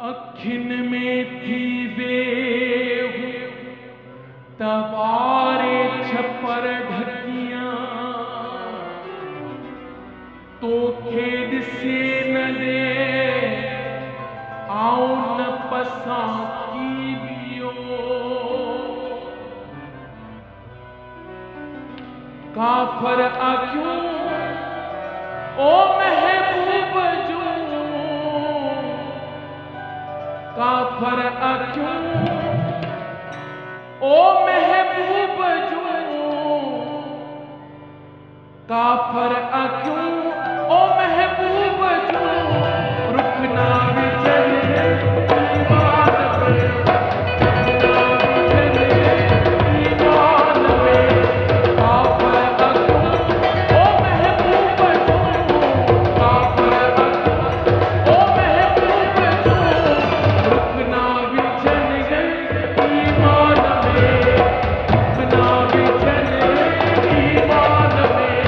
अखिन में थी वेहू तवारे छपर ढकियां, तो खेद से न दे आओ न पसा की बियो। काफर अक्यों ओ महबूब जू, काफर अक्यों ओ महबूब जू, काफर अक्यों ओ महबूब जू, रुकना विचल ईमान में, ईमान में। काफर अक्यों ओ महबूब जू, काफर अक्यों ओ महबूब जू, रुकना विचल ईमान में, रुकना विचल ईमान में।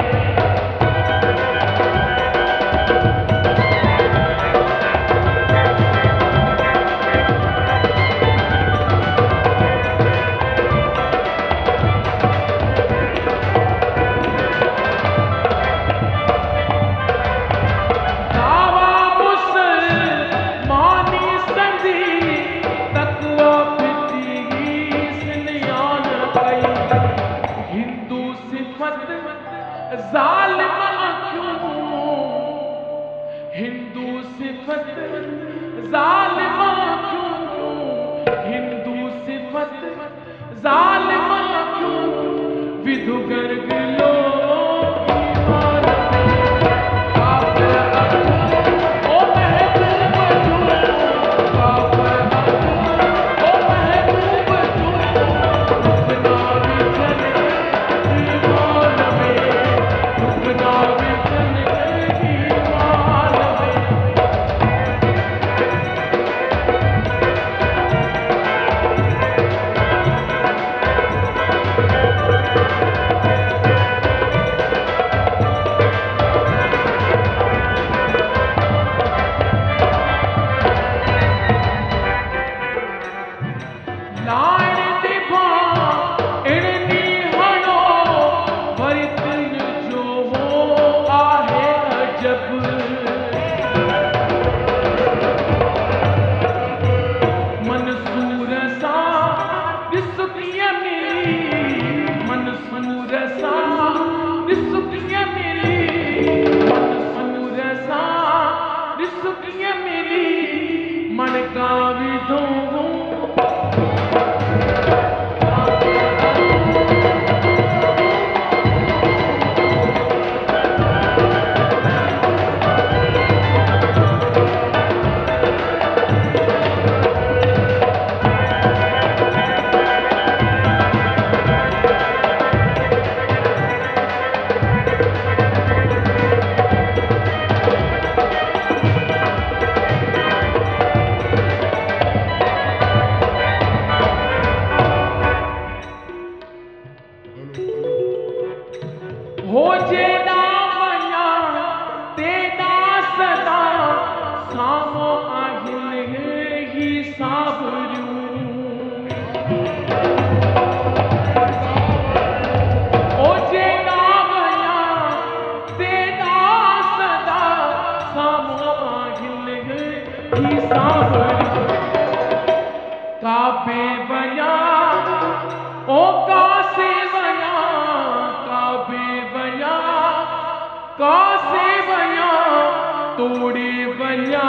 ज़ालिम अक्यों हिंदू सिफत, ज़ालिम अक्यों हिंदू सिफत, ज़ालिम अक्यों विधु गर्ग लो ईमान में। काफर अक्यों ओ महबूब जू, काफर अक्यों ओ महबूब जू, रुकना विचल ईमान में, रुकना विचल ईमान में। लाड़ दिभा इड़नी हणो वरितन जो हो आहे अजब। मंसूर सा दिसुकिया मिली, मंसूर सा दिसुकिया मिली, मंसूर सा दिसुकिया मिली, मन का विधो हो जेड़ा वया तेड़ा सदा सामो आहिल ही साबरू। हो जेड़ा वया तेड़ा सदा सामो आहिल ही साबरू। काबे वया ओ कासे वया, काबे वया कासे वया, तोड़े वया